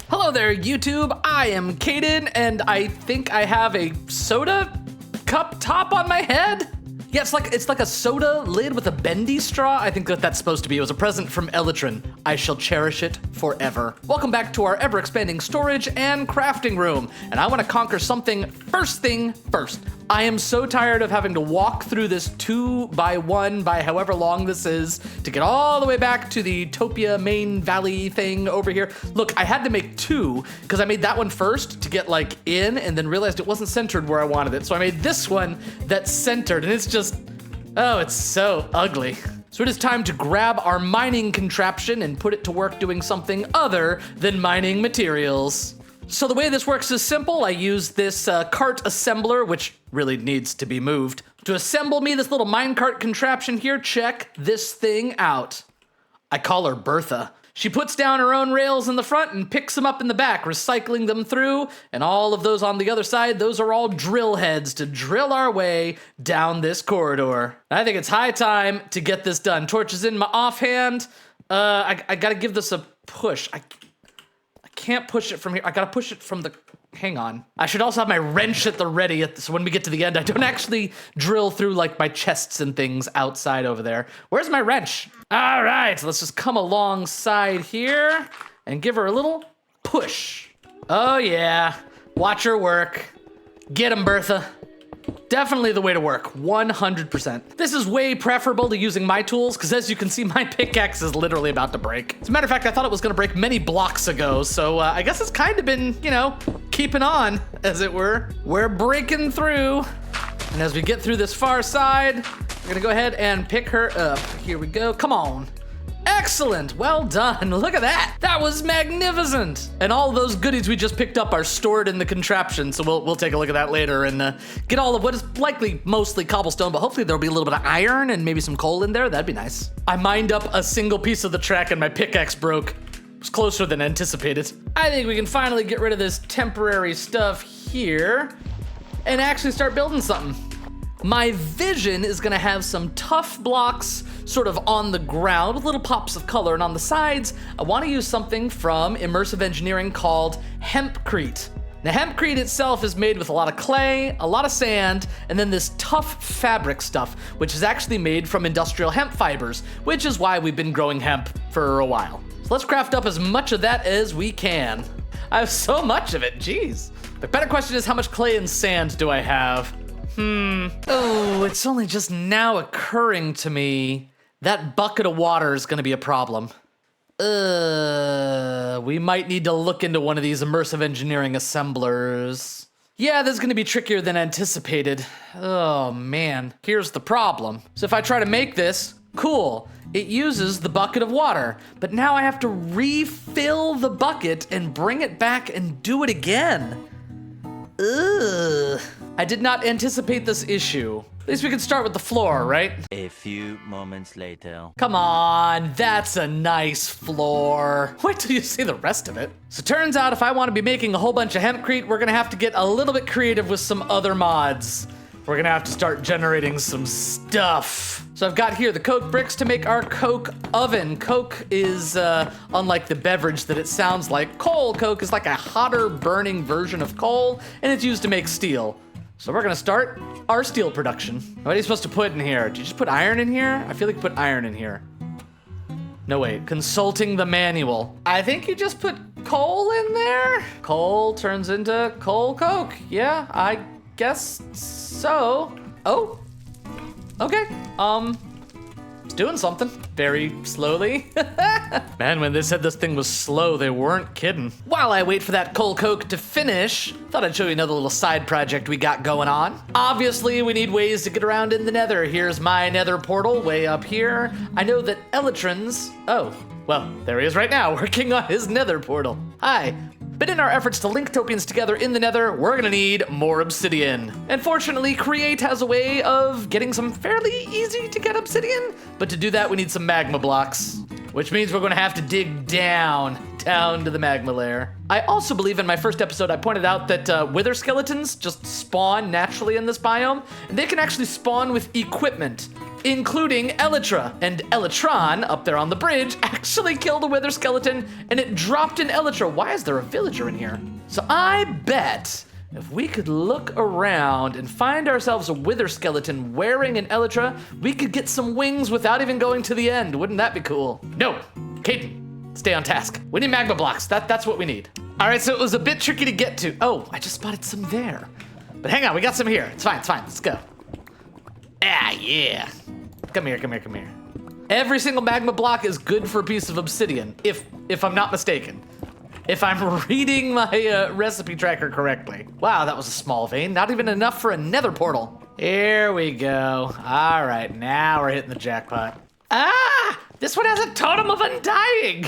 Hello there, YouTube. I am Kaeden, and I think I have a soda cup top on my head. Yeah, it's like a soda lid with a bendy straw. I think that's supposed to be. It was a present from Elytron. I shall cherish it forever. Welcome back to our ever-expanding storage and crafting room, and I want to conquer something first thing first. I am so tired of having to walk through this 2x1 by however long this is to get all the way back to the Topia main valley thing over here. Look, I had to make two because I made that one first to get like in and then realized it wasn't centered where I wanted it. So I made this one that's centered and it's just, oh, it's so ugly. So it is time to grab our mining contraption and put it to work doing something other than mining materials. So the way this works is simple. I use this cart assembler, which really needs to be moved, to assemble me this little minecart contraption here. Check this thing out. I call her Bertha. She puts down her own rails in the front and picks them up in the back, recycling them through, and all of those on the other side, those are all drill heads to drill our way down this corridor. I think it's high time to get this done. Torch is in my offhand. I gotta give this a push. I can't push it from here. I gotta push it from the, hang on. I should also have my wrench at the ready so when we get to the end, I don't actually drill through like my chests and things outside over there. Where's my wrench? All right, let's just come alongside here and give her a little push. Oh yeah, watch her work. Get him, Bertha. Definitely the way to work, 100%. This is way preferable to using my tools, because as you can see, my pickaxe is literally about to break. As a matter of fact, I thought it was gonna break many blocks ago, so I guess it's kind of been, you know, keeping on, as it were. We're breaking through, and as we get through this far side, we're gonna go ahead and pick her up. Here we go, come on. Excellent, well done, look at that. That was magnificent. And all those goodies we just picked up are stored in the contraption, so we'll take a look at that later and get all of what is likely mostly cobblestone, but hopefully there'll be a little bit of iron and maybe some coal in there, that'd be nice. I mined up a single piece of the track and my pickaxe broke. It was closer than anticipated. I think we can finally get rid of this temporary stuff here and actually start building something. My vision is gonna have some tough blocks sort of on the ground with little pops of color, and on the sides, I wanna use something from immersive engineering called hempcrete. Now, hempcrete itself is made with a lot of clay, a lot of sand, and then this tough fabric stuff, which is actually made from industrial hemp fibers, which is why we've been growing hemp for a while. So let's craft up as much of that as we can. I have so much of it, geez. The better question is, how much clay and sand do I have? Oh, it's only just now occurring to me that bucket of water is gonna be a problem. We might need to look into one of these immersive engineering assemblers. Yeah, this is gonna be trickier than anticipated. Oh man, here's the problem. So if I try to make this, cool, it uses the bucket of water, but now I have to refill the bucket and bring it back and do it again. Ugh. I did not anticipate this issue. At least we can start with the floor, right? A few moments later. Come on, that's a nice floor. Wait till you see the rest of it. So turns out if I want to be making a whole bunch of hempcrete, we're gonna have to get a little bit creative with some other mods. We're gonna have to start generating some stuff. So I've got here the coke bricks to make our coke oven. Coke is, unlike the beverage that it sounds like, coal coke is like a hotter burning version of coal, and it's used to make steel. So we're gonna start our steel production. What are you supposed to put in here? Did you just put iron in here? I feel like you put iron in here. No, wait, consulting the manual. I think you just put coal in there? Coal turns into coal coke. Yeah, I guess so. Oh, okay. It's doing something. Very slowly. Man, when they said this thing was slow, they weren't kidding. While I wait for that coal coke to finish, thought I'd show you another little side project we got going on. Obviously, we need ways to get around in the nether. Here's my nether portal way up here. I know that Elytron's, oh, well, there he is right now, working on his nether portal. Hi. But in our efforts to link Topians together in the nether, we're gonna need more obsidian. And fortunately, Create has a way of getting some fairly easy to get obsidian, but to do that, we need some magma blocks, which means we're gonna have to dig down to the magma layer. I also believe in my first episode, I pointed out that wither skeletons just spawn naturally in this biome, and they can actually spawn with equipment including Elytra. And Elytron, up there on the bridge, actually killed a wither skeleton, and it dropped an Elytra. Why is there a villager in here? So I bet if we could look around and find ourselves a wither skeleton wearing an Elytra, we could get some wings without even going to the end. Wouldn't that be cool? No, Kaeden, stay on task. We need magma blocks. That's what we need. All right, so it was a bit tricky to get to. Oh, I just spotted some there. But hang on, we got some here. It's fine, let's go. Ah, yeah. Come here. Every single magma block is good for a piece of obsidian, if I'm not mistaken. If I'm reading my recipe tracker correctly. Wow, that was a small vein. Not even enough for a nether portal. Here we go. All right, now we're hitting the jackpot. Ah, this one has a totem of undying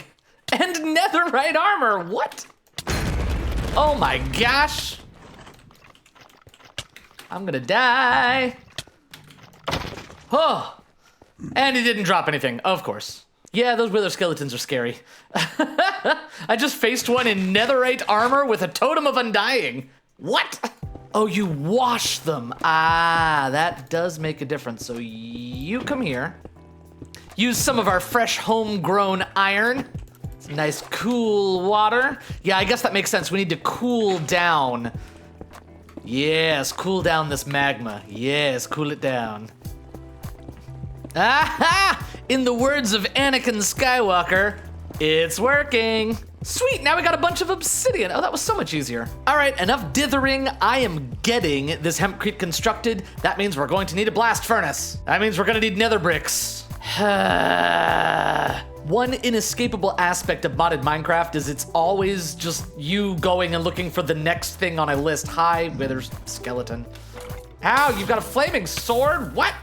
and netherite armor. What? Oh my gosh. I'm gonna die. Oh, and he didn't drop anything, of course. Yeah, those wither skeletons are scary. I just faced one in netherite armor with a totem of undying. What? Oh, you wash them. Ah, that does make a difference. So you come here. Use some of our fresh homegrown iron. Some nice cool water. Yeah, I guess that makes sense. We need to cool down. Yes, cool down this magma. Yes, cool it down. Aha! In the words of Anakin Skywalker, it's working. Sweet, now we got a bunch of obsidian. Oh, that was so much easier. All right, enough dithering. I am getting this hempcrete constructed. That means we're going to need a blast furnace. That means we're gonna need nether bricks. One inescapable aspect of modded Minecraft is it's always just you going and looking for the next thing on a list. Hi, wither skeleton. Ow, you've got a flaming sword? What?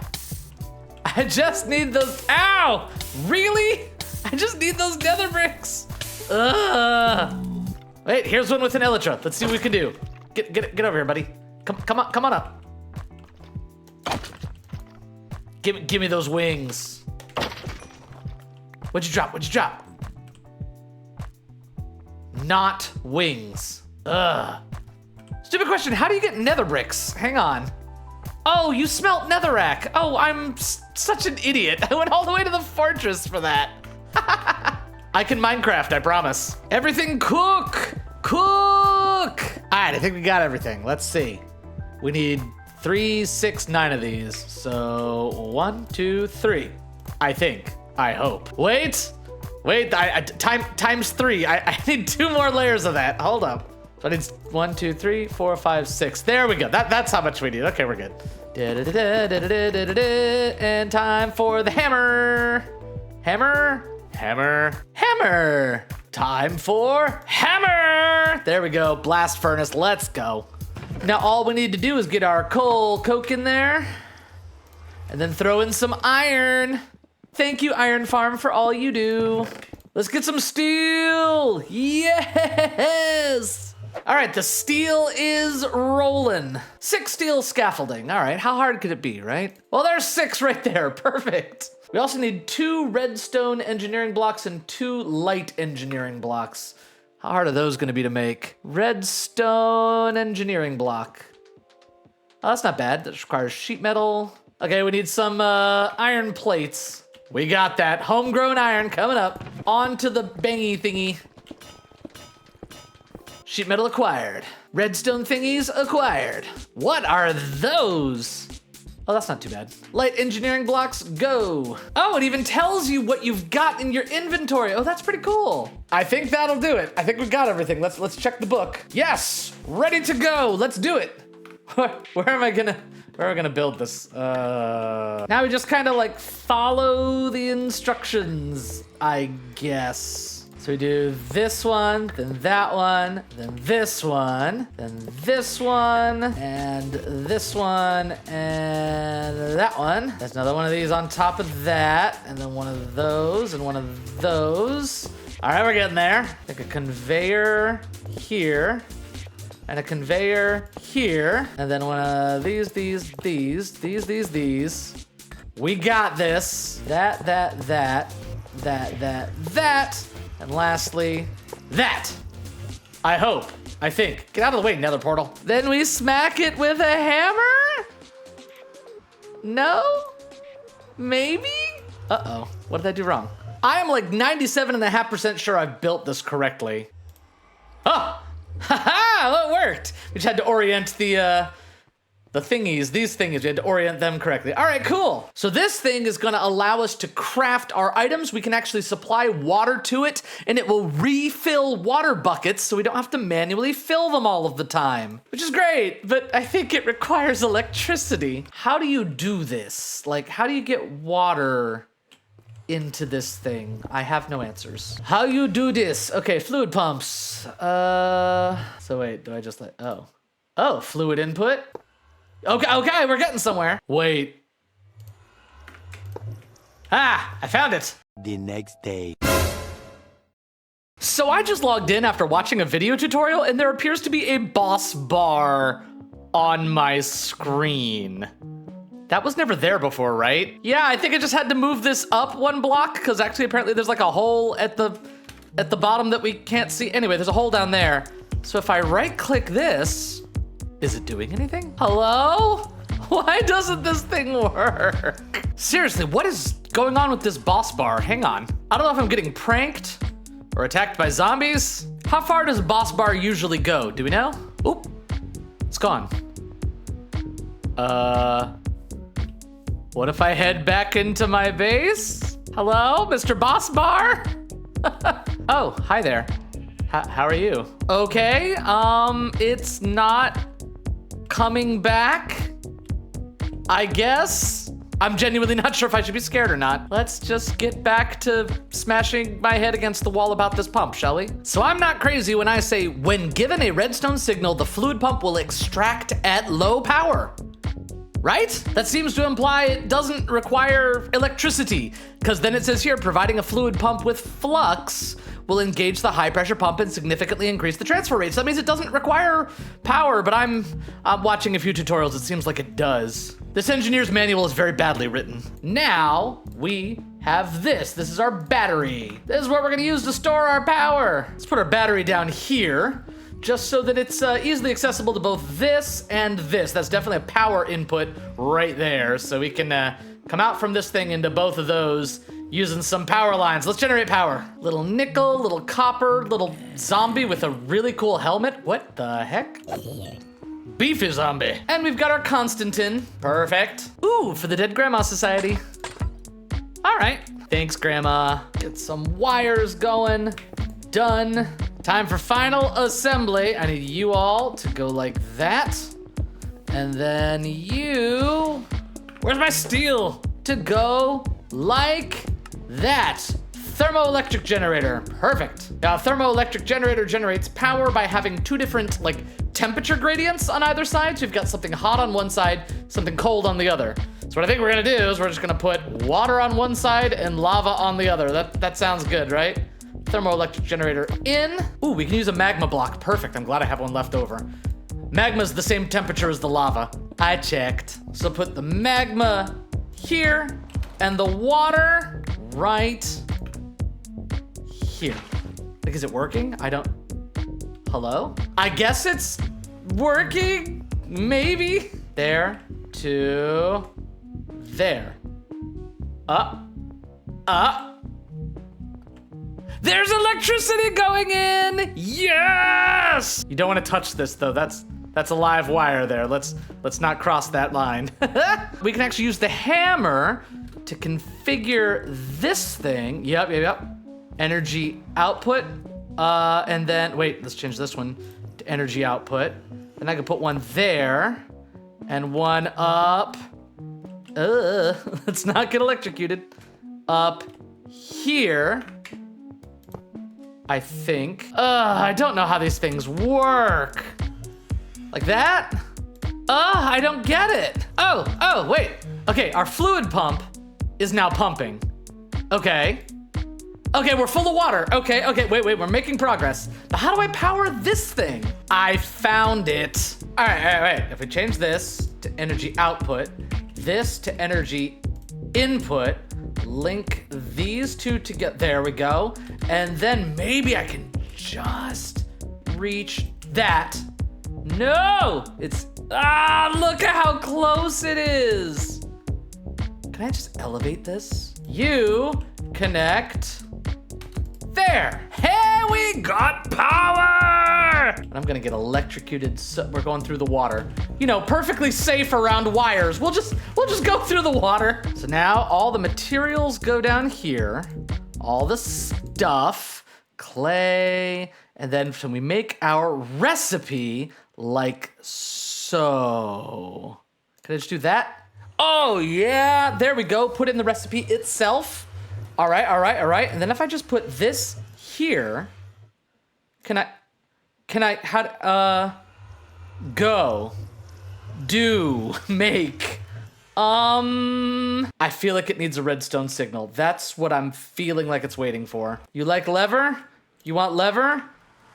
I just need those. Ow! Really? I just need those nether bricks. Ugh. Wait, here's one with an elytra. Let's see what we can do. Get over here, buddy. Come on up. Give me those wings. What'd you drop? Not wings. Ugh. Stupid question. How do you get nether bricks? Hang on. Oh, you smelt netherrack. Oh, I'm such an idiot. I went all the way to the fortress for that. I can Minecraft, I promise. Everything cook. All right, I think we got everything. Let's see. We need 3, 6, 9 of these. So 1, 2, 3. I think. I hope. Wait. Times 3. I need 2 more layers of that. Hold up. So I need 1, 2, 3, 4, 5, 6. There we go. That's how much we need. Okay, we're good. And time for the hammer. Hammer. Time for hammer. There we go. Blast furnace. Let's go. Now all we need to do is get our coke in there, and then throw in some iron. Thank you, Iron Farm, for all you do. Let's get some steel. Yes. All right, the steel is rolling. 6 steel scaffolding. All right, how hard could it be, right? Well, there's 6 right there. Perfect. We also need 2 redstone engineering blocks and 2 light engineering blocks. How hard are those gonna be to make? Redstone engineering block. Oh, that's not bad. That requires sheet metal. Okay, we need some iron plates. We got that. Homegrown iron coming up. Onto the bangy thingy. Sheet metal acquired. Redstone thingies acquired. What are those? Oh, that's not too bad. Light engineering blocks, go. Oh, it even tells you what you've got in your inventory. Oh, that's pretty cool. I think that'll do it. I think we've got everything. Let's check the book. Yes, ready to go. Let's do it. Where am I gonna build this? Now we just kind of like follow the instructions, I guess. So we do this one, then that one, then this one, then this one, and this one, and that one. There's another one of these on top of that, and then one of those, and one of those. All right, we're getting there. Like a conveyor here, and a conveyor here, and then one of these. We got this. That. And lastly, that. I hope. I think. Get out of the way, nether portal. Then we smack it with a hammer? No? Maybe? Uh-oh, what did I do wrong? I am like 97.5% sure I've built this correctly. Oh, haha, well, it worked. We just had to orient the thingies, these thingies, we had to orient them correctly. All right, cool. So this thing is gonna allow us to craft our items. We can actually supply water to it and it will refill water buckets so we don't have to manually fill them all of the time, which is great, but I think it requires electricity. How do you do this? Like, how do you get water into this thing? I have no answers. How you do this? Okay, fluid pumps. So wait, do I just like, oh, fluid input? Okay, we're getting somewhere. Wait. Ah, I found it. The next day. So I just logged in after watching a video tutorial and there appears to be a boss bar on my screen. That was never there before, right? Yeah, I think I just had to move this up one block because actually apparently there's like a hole at the bottom that we can't see. Anyway, there's a hole down there. So if I right click this, is it doing anything? Hello? Why doesn't this thing work? Seriously, what is going on with this boss bar? Hang on. I don't know if I'm getting pranked or attacked by zombies. How far does boss bar usually go? Do we know? Oop, it's gone. What if I head back into my base? Hello, Mr. Boss Bar? Oh, hi there. How are you? Okay, it's not coming back, I guess. I'm genuinely not sure if I should be scared or not. Let's just get back to smashing my head against the wall about this pump, shall we? So I'm not crazy when I say, when given a redstone signal, the fluid pump will extract at low power. Right? That seems to imply it doesn't require electricity, because then it says here, providing a fluid pump with flux will engage the high pressure pump and significantly increase the transfer rate. So that means it doesn't require power, but I'm watching a few tutorials, it seems like it does. This engineer's manual is very badly written. Now we have this. This is our battery. This is what we're gonna use to store our power. Let's put our battery down here, just so that it's easily accessible to both this and this. That's definitely a power input right there. So we can come out from this thing into both of those using some power lines. Let's generate power. Little nickel, little copper, little zombie with a really cool helmet. What the heck? Beefy zombie. And we've got our Constantine. Perfect. Ooh, for the Dead Grandma Society. All right. Thanks, Grandma. Get some wires going. Done. Time for final assembly. I need you all to go like that. And then you, where's my steel? To go like that. Thermoelectric generator, perfect. Now, a thermoelectric generator generates power by having two different like temperature gradients on either side. So you've got something hot on one side, something cold on the other. So what I think we're gonna do is we're just gonna put water on one side and lava on the other. That sounds good, right? Thermoelectric generator in. Ooh, we can use a magma block. Perfect, I'm glad I have one left over. Magma's the same temperature as the lava. I checked. So put the magma here and the water right here. Like, is it working? I don't, hello? I guess it's working, maybe. There to there. There's electricity going in! Yes! You don't want to touch this though, that's a live wire there. Let's not cross that line. We can actually use the hammer to configure this thing. Yep. Energy output. And then, wait, let's change this one to energy output. Then I can put one there and one up. Let's not get electrocuted. Up here. I think. I don't know how these things work. Like that? I don't get it. Oh, wait. Okay, our fluid pump is now pumping. Okay, we're full of water. Okay, wait, we're making progress. But how do I power this thing? I found it. All right. If we change this to energy output, this to energy input, link these two together, there we go. And then maybe I can just reach that. No, it's, look at how close it is. Can I just elevate this? You connect there. Hey, we got power! And I'm gonna get electrocuted. So we're going through the water. You know, perfectly safe around wires. We'll just go through the water. So now all the materials go down here. All the stuff, clay, and then we make our recipe like so. Can I just do that? Oh yeah, there we go. Put in the recipe itself. All right. And then if I just put this here, can I, go, do, make, I feel like it needs a redstone signal. That's what I'm feeling like it's waiting for. You like lever? You want lever?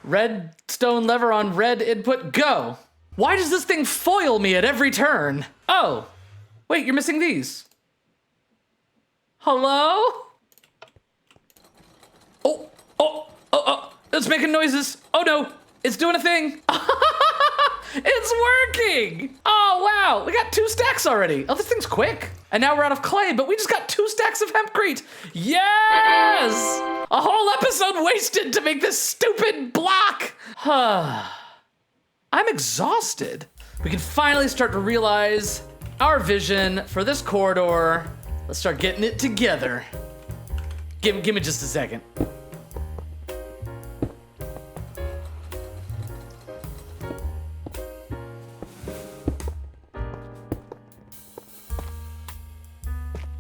Redstone lever on red input, go. Why does this thing foil me at every turn? Oh, wait, you're missing these. Hello? Oh, it's making noises. Oh no, it's doing a thing. It's working. Oh wow, we got 2 stacks already. Oh, this thing's quick. And now we're out of clay, but we just got 2 stacks of hempcrete. Yes! A whole episode wasted to make this stupid block. I'm exhausted. We can finally start to realize our vision for this corridor. Let's start getting it together. Give me just a second.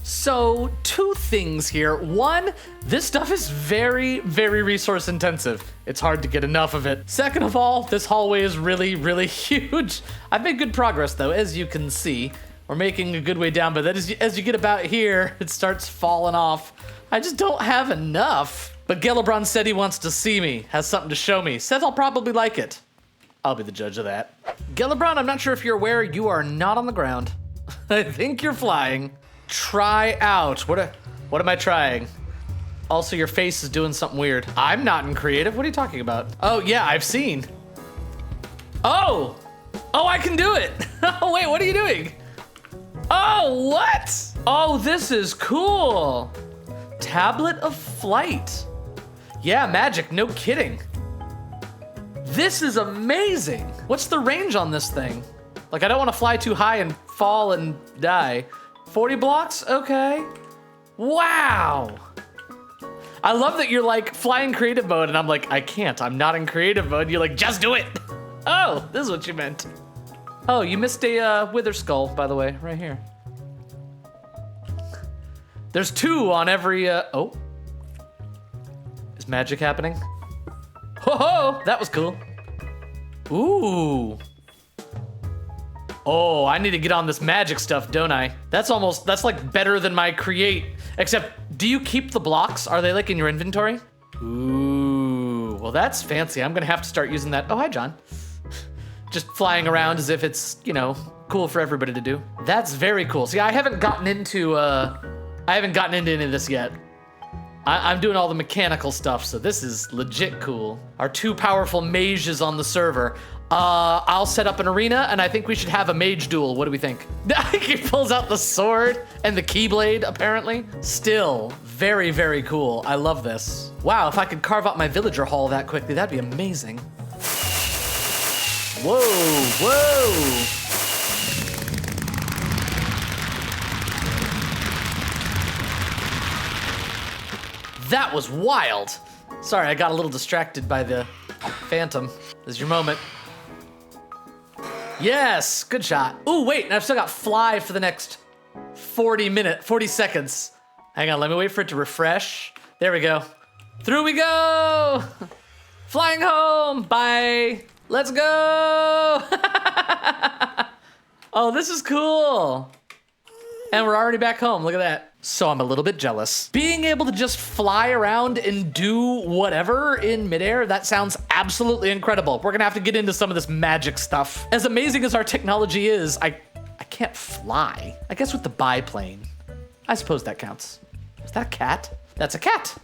So 2 things here. 1, this stuff is very, very resource intensive. It's hard to get enough of it. Second of all, this hallway is really, really huge. I've made good progress though, as you can see. We're making a good way down, but then as you get about here, it starts falling off. I just don't have enough. But Gelebron said he wants to see me, has something to show me. Says I'll probably like it. I'll be the judge of that. Gelebron, I'm not sure if you're aware, you are not on the ground. I think you're flying. Try out. What am I trying? Also, your face is doing something weird. I'm not in creative. What are you talking about? Oh, yeah, I've seen. Oh, I can do it. Oh, wait, what are you doing? Oh, what? Oh, this is cool. Tablet of Flight. Yeah, magic, no kidding. This is amazing. What's the range on this thing? Like, I don't want to fly too high and fall and die. 40 blocks? Okay. Wow. I love that you're like flying creative mode and I'm like, I can't. I'm not in creative mode. You're like, just do it. Oh, this is what you meant. Oh, you missed a wither skull, by the way, right here. There's 2 on every, oh. Is magic happening? Ho-ho, that was cool. Ooh. Oh, I need to get on this magic stuff, don't I? That's like better than my create. Except, do you keep the blocks? Are they like in your inventory? Ooh, well that's fancy. I'm gonna have to start using that. Oh, hi, John. Just flying around as if it's, you know, cool for everybody to do. That's very cool. See, I haven't gotten into any of this yet. I'm doing all the mechanical stuff, so this is legit cool. Our 2 powerful mages on the server. I'll set up an arena, and I think we should have a mage duel. What do we think? He pulls out the sword and the keyblade, apparently. Still, very, very cool. I love this. Wow, if I could carve out my villager hall that quickly, that'd be amazing. Whoa, whoa. That was wild. Sorry, I got a little distracted by the phantom. This is your moment. Yes, good shot. Ooh, wait, and I've still got fly for the next 40 seconds. Hang on, let me wait for it to refresh. There we go. Through we go. Flying home, bye. Let's go. Oh, this is cool. And we're already back home, look at that. So I'm a little bit jealous. Being able to just fly around and do whatever in midair, that sounds absolutely incredible. We're gonna have to get into some of this magic stuff. As amazing as our technology is, I can't fly. I guess with the biplane. I suppose that counts. Is that a cat? That's a cat.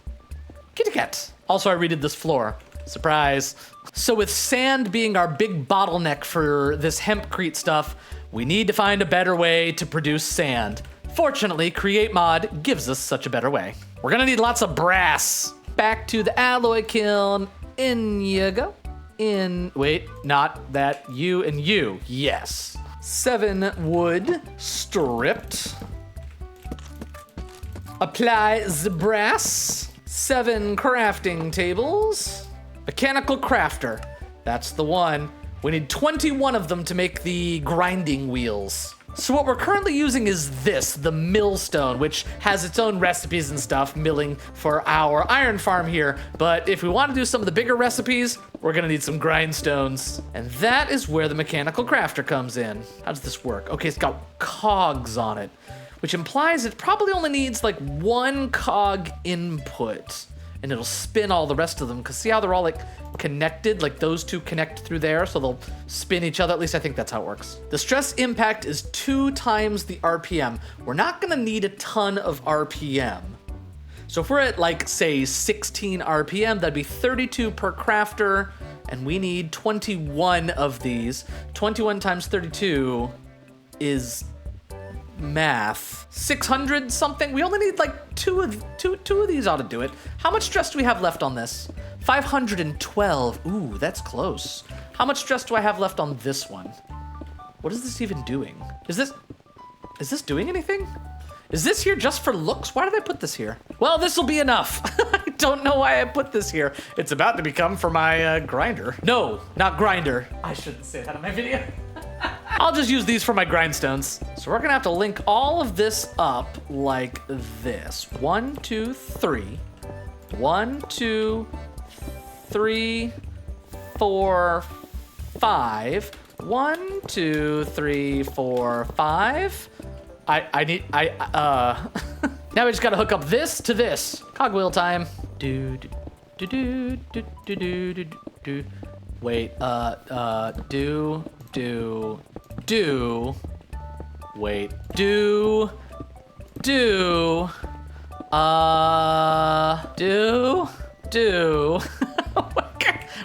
Kitty cat. Also, I redid this floor. Surprise. So with sand being our big bottleneck for this hempcrete stuff, we need to find a better way to produce sand. Fortunately, Create Mod gives us such a better way. We're gonna need lots of brass. Back to the alloy kiln. In you go. Wait, not that, you and you. Yes. 7 wood stripped. Apply the brass. 7 crafting tables. Mechanical crafter. That's the one. We need 21 of them to make the grinding wheels. So what we're currently using is this, the millstone, which has its own recipes and stuff, milling for our iron farm here. But if we want to do some of the bigger recipes, we're gonna need some grindstones. And that is where the mechanical crafter comes in. How does this work? Okay, it's got cogs on it, which implies it probably only needs like 1 cog input. And it'll spin all the rest of them, because see how they're all like connected? Like those two connect through there, so they'll spin each other. At least I think that's how it works. The stress impact is 2 times the RPM. We're not gonna need a ton of RPM. So if we're at like, say, 16 RPM, that'd be 32 per crafter, and we need 21 of these. 21 times 32 is math. 600 something? We only need like two of these ought to do it. How much stress do we have left on this? 512. Ooh, that's close. How much stress do I have left on this one? What is this even doing? Is this doing anything? Is this here just for looks? Why did I put this here? Well, this will be enough. I don't know why I put this here. It's about to become for my grinder. No, not grinder. I shouldn't say that in my video. I'll just use these for my grindstones. So we're gonna have to link all of this up like this. 1, 2, 3. 1, 2, 3, 4, 5. 1, 2, 3, 4, 5. Now we just gotta hook up this to this. Cogwheel time. Do. Wait, wait,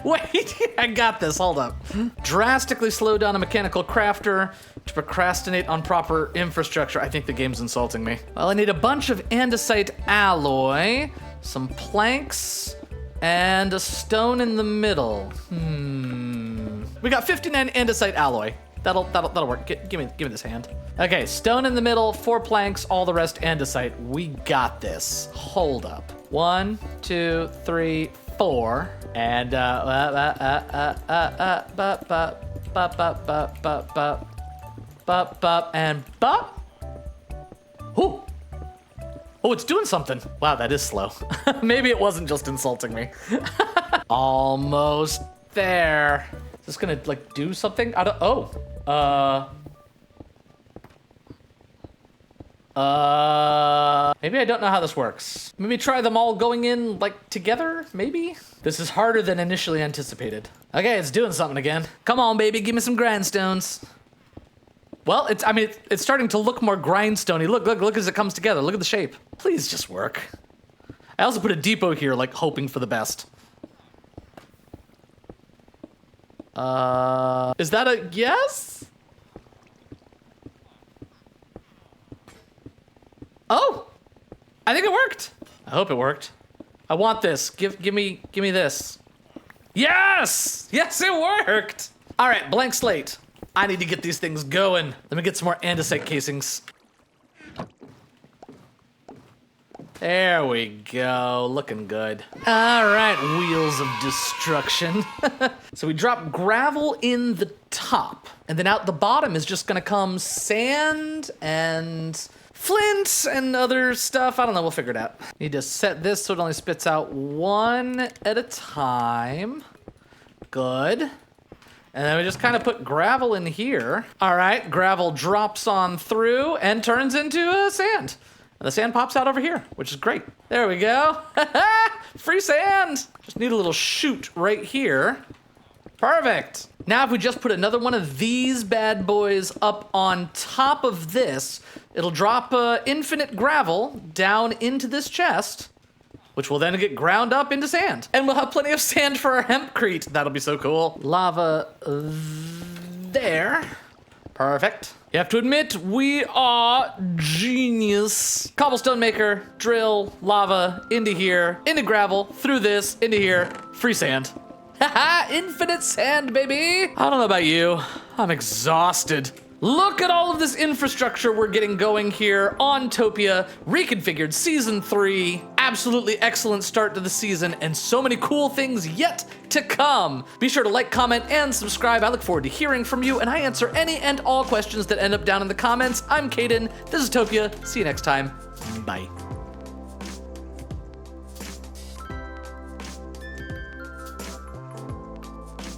Wait, I got this, hold up. Drastically slow down a mechanical crafter to procrastinate on proper infrastructure. I think the game's insulting me. Well, I need a bunch of andesite alloy, some planks, and a stone in the middle. We got 59 andesite alloy. That'll work. Give me this hand. Okay, stone in the middle, 4 planks, all the rest andesite. We got this. Hold up. 1, 2, 3, 4, and and Ooh. Oh, it's doing something. Wow, that is slow. Maybe it wasn't just insulting me. Almost there. Is this gonna like do something? I don't. Maybe I don't know how this works. Maybe try them all going in like together, maybe? This is harder than initially anticipated. Okay, it's doing something again. Come on, baby, give me some grindstones. Well, it's starting to look more grindstone-y. Look as it comes together. Look at the shape. Please just work. I also put a depot here, like hoping for the best. Is that a yes? Oh, I think it worked. I hope it worked. I want this. Give me this. Yes! Yes, it worked. All right, blank slate. I need to get these things going. Let me get some more andesite casings. There we go, looking good. All right, wheels of destruction. So we drop gravel in the top, and then out the bottom is just gonna come sand and flint and other stuff. I don't know, we'll figure it out. Need to set this so it only spits out 1 at a time. Good. And then we just kind of put gravel in here. All right, gravel drops on through and turns into sand. And the sand pops out over here, which is great. There we go. Free sand. Just need a little chute right here. Perfect. Now if we just put another one of these bad boys up on top of this, it'll drop infinite gravel down into this chest, which will then get ground up into sand. And we'll have plenty of sand for our hempcrete. That'll be so cool. Lava there. Perfect. You have to admit, we are genius. Cobblestone maker, drill, lava, into here, into gravel, through this, into here, free sand. Haha, infinite sand, baby. I don't know about you, I'm exhausted. Look at all of this infrastructure we're getting going here on Topia, reconfigured season 3, absolutely excellent start to the season, and so many cool things yet to come. Be sure to like, comment, and subscribe. I look forward to hearing from you, and I answer any and all questions that end up down in the comments. I'm Kaeden, this is Topia, see you next time, bye.